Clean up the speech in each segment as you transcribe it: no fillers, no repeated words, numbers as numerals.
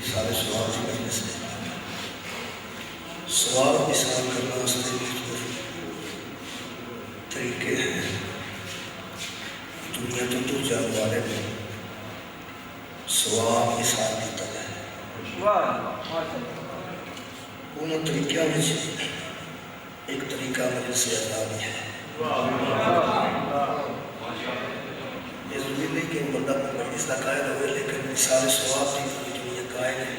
سارے سوال کی وجہ سے سوال حساب کرنا واسطے طریقے ہیں. دنیا تو دور جان والے میں سوال حساب کیتا جائے. انہوں طریقوں میں ایک طریقہ مجلس عذاب ہے. یہ ضروری نہیں کہ بندہ مجلس کا قائد ہوئے، لیکن سارے سواب کی پوری دنیا قائد ہے،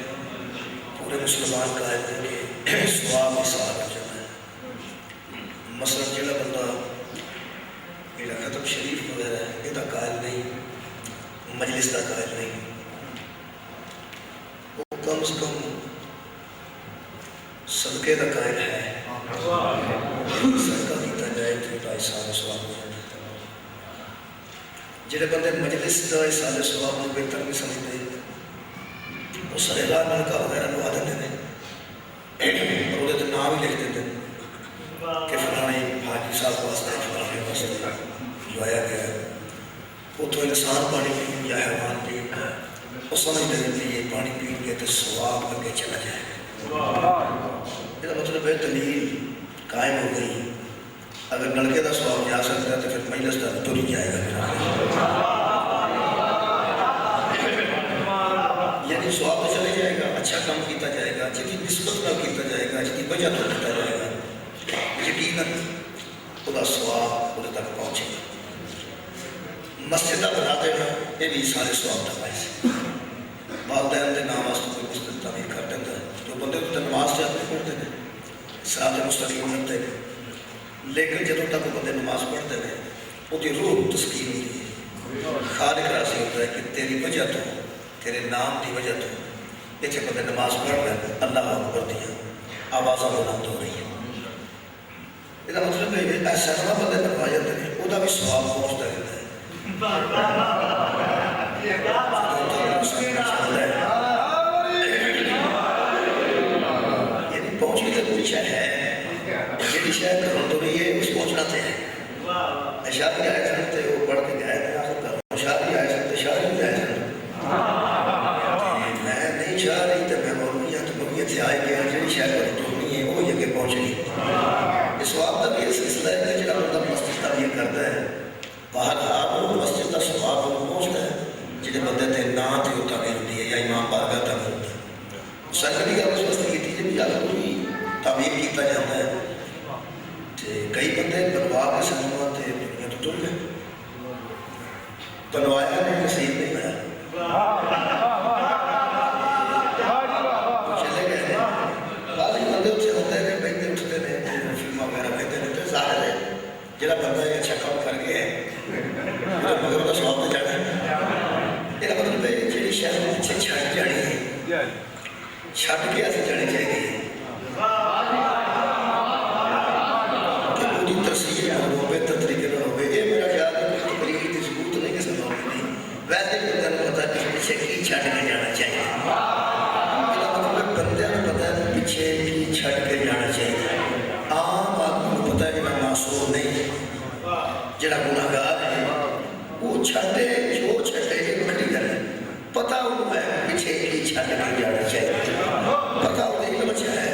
پورے مسلمان قائد ہے کہ سواب حساب ہو جانا ہے. مثلا جہاں بندہ یہ ختم شریف وغیرہ ہے یہ قائد نہیں، مجلس کا قائد نہیں، وہ کم از کم صدقے کا قائد ہے. صدقہ کیتا جائے تو حساب سواب ہو جاتا ہے. جہاں بندے مجلس کا حساب سواب کو بہتر نہیں سمجھتے وہ سارے راہ ملکہ وغیرہ لوا دیتے ہیں اور وہ نام بھی لکھ دیتے ہیں کہ فلانے حاجی صاحب واسطے فلانے واسطے لوایا گیا ہے. وہ تو انسان پانی پین یا حیوان پین وہ سمجھتے ہیں کہ یہ پانی پین کے تو سواب اگے چلا جائے گا. یہ مطلب ہے دلیل قائم ہو گئی. اگر نلکے کا سواب جا سکتا ہے تو پھر مجلس کا تو نہیں جائے گا. یعنی سواب تو چلے جائے گا، اچھا کام کیتا جائے گا، جتنی نسبت نہ کیتا جائے گا، جتنی وجہ تو کیتا جائے گا، یقیناً وہ سواب وہ تک پہنچے گا. مسجد بنا دینا یہ بھی سارے سواب کا باعث ہے. والدین کے نام واسطے کوئی مسجد تعمیر کر دیتا ہے، جو بندے تو نماز جاتے پڑھتے ہیں صراط مستقیم کرتے ہیں، لیکن جدوں تک وہ بندے نماز پڑھتے ہیں وہ روح تسکین ہوتی ہے. خالق راضی ہوتا ہے کہ تیری وجہ تو تیرے نام کی وجہ تو اتنے بندے نماز پڑھ رہے ہیں، اللہ اکبر دیا آوازیں بلند ہو رہی ہیں. یہ مطلب ہے ایسا نہ بندے بنوا جاتے ہیں وہ بھی سواب پہنچتا رہتا ہے. یعنی پہنچنے کا کوئی شے ہے جی شاید گھروں تو نہیں ہے اس پہنچنا تو ہے. شاید بھی آئے سکتے وہ پڑھ کے گئے تھے آخر کر شاید بھی آئے سکتے شاید بھی آئے سکتے. میں نہیں چاہ رہی تو میں مولوی ہوں تو مولوی سے آئے گیا جی شاید گھروں تو نہیں ہے وہ اگے پہنچ گئی. اس سواب کا بھی یہ سلسلہ ہے کہ جہاں بندہ مسجد تعمیر کرتا ہے باہر وہ مسجد کا سواب وہ پہنچتا ہے جہاں بندے کے نام سے وہ تعمیر ہوتی ہے یا امام بارگاہ تعمیر ہوتا ہے. سرکاری گل اس واسطے کی جی بھی اگر کوئی تعمیر کیا جاتا ہے کئی بندے بنوا کے سنوا دنیا تو تر گئے. بنوایا نہیں نصیب نہیں ہوا چلے گئے. بعض بندے اتنے ہوتے ہیں بہتے اٹھتے ہیں فلم وغیرہ کہتے ہیں تو ظاہر ہے جہاں بندہ یہ اچھا کام کر گیا ہے مگر وہ سواب تو جانا ہے. یہ مطلب ہے جی شہر پیچھے چھٹ جانی ہے چھٹ کے ایسے جانی چاہیے ترسیل ہو بہتر طریقے ہو. یہ میرا خیال ہے کہ طریقے کی ضرورت نہیں کہ سنبھال نہیں ویسے بندے کو پتا کہ پیچھے کی چھٹ کے جانا چاہیے. مطلب بندے کو پتا ہے پیچھے کی چھٹ کے جانا چاہیے. عام آدمی کو پتا ہے کہ میں معصوم نہیں جہاں گناہگار ہے وہ چھٹے جو چھٹے یہ بڑی گل ہے. پتا وہ ہے پیچھے کی چھٹ کے جانا چاہیے. پتا وہ نہیں بچہ ہے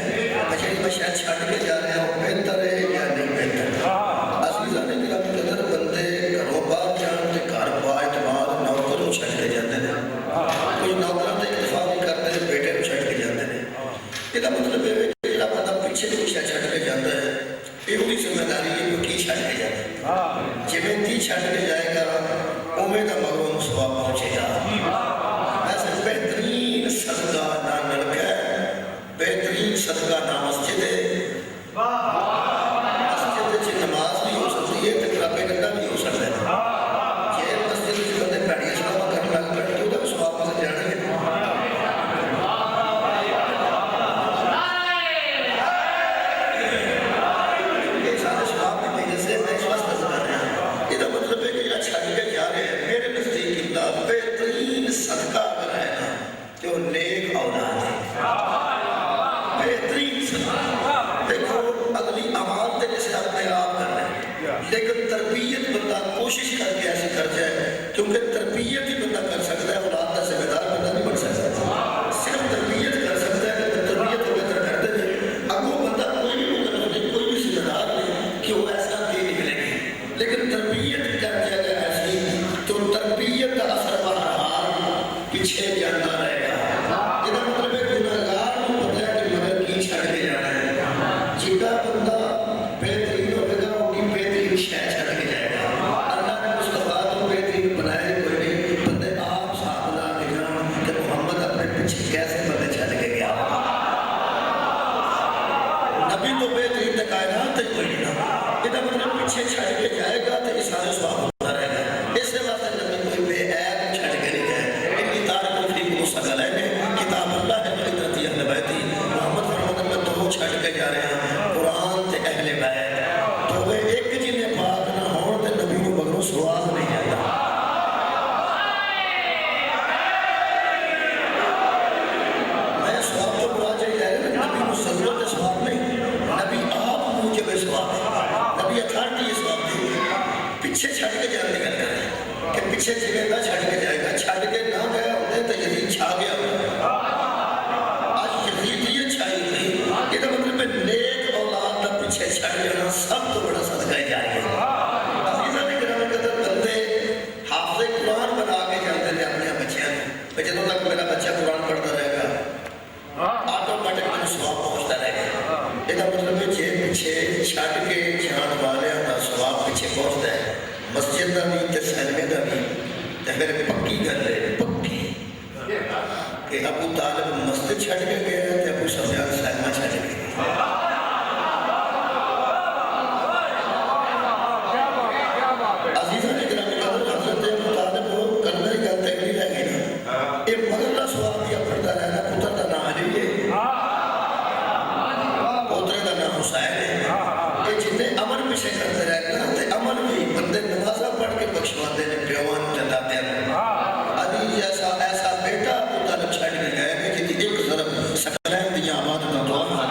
بچے میں شاید چھٹ کے جا رہے ہیں وہ بہتر ہے یا نہیں بہتر. اصلی جانے کے رب کے اندر بندے گھروں باہر جان کے گھر با اعتماد نوکروں چھٹ کے جاتے ہیں. کوئی نوکروں سے اکتفا نہیں کرتے بیٹے کو چھٹ کے جاتے ہیں. یہ مطلب ہے کہ جب بندہ پیچھے بھی چھٹ کے جاتا ہے یہ وہی ذمہ داری ہے وہ کی چھٹ کے جاتا ہے. جی کی چھٹ کے جائے گا اوے کا مغرون سواب پہنچے گا. ایسے بہترین صدقہ نہ نلکا ہے، بہترین صدقہ نہ مسجد ہے. پیچھے جانا رہے گا. یہ مطلب ہے گناہگار کو پتہ ہے کہ مگر کی چھڑ کے جانا ہے. جہاں بندہ بہترین ہوگا ان کی بہترین شے چھڑ کے جائے گا. اللہ نے مصطفیٰ کو بہترین بنایا کوئی نہیں. بندے آپ ساتھ لا کے جان کہ محمد اپنے پیچھے کیسے بندے چھڑ کے گیا. نبی تو بہترین تے کائنات تے کوئی نہیں نا. یہ مطلب پیچھے چھڑ کے جائے گا تو اس سارے سواب ہوتا رہے گا. اس واسطے نبی کوئی بے عیب چھڑ کے نہیں جائے. ان کی تاریخ فی مستقل ہے کتاب اللہ ہے فطرتی اہل بیتی. محمد فرماتے ہیں دو چھڑ کے جا رہے ہیں قرآن تے اہل بیت. تو وہ ایک جنہیں پاک نہ ہون تے نبی کو مگروں سواب نہیں جاتا. میں سواب تو برا چاہیے جائے گا نبی کو ضرورت سواب نہیں. نبی آپ موجب سواب ہے. نبی اتھارٹی سواب نہیں. پیچھے چھڑ کے جانے کی گل کر رہے ہیں کہ پیچھے جگہ نہ چھڑ کے جائے گا. چھڑ کے نہ گیا ہوتے تو یزید چھا گیا. آج یزید یہ چھائی نہیں. یہ مطلب ہے نیک اولاد کا پیچھے چھڑ جانا سب تو بڑا صدقہ جاریہ ہے. عزیزاں نے گرامی قدر بندے حافظ قرآن بنا کے جاتے ہیں اپنے بچیاں کو. جدوں تک میرا بچہ قرآن پڑھتا رہے گا آٹومیٹک میں سواب پہنچتا رہے گا. یہ مطلب ہے جے پیچھے چھڑ کے جان والے کا سواب پیچھے پہنچتا ہے. مسجد کا بھی تے سینمے کا بھی. تے پھر پکی گل ہے پکی کہ ابو طالب مسجد چھڑ کے گیا تے ابو سفیان سینما چھڑ کے گیا. عزیزاں نے گرامی قدر حضرت ابو طالب کو کلمہ ہی گل تک نہیں رہ گئی نا. یہ مگر کا سواب دیا پڑھتا رہنا. پتر کا نام علی ہے پوترے کا نام حسین ہے. یہ جتنے عمل پیچھے کرتے رہنا تے عمل بھی بندے نمازہ پڑھ کے بخشواتے ہیں پیوان جلاتے ہیں. علی ایسا بیٹا ابو طالب چھڑ کے گئے کہ جی ایک ضرب سکلین دیا آباد کا دعا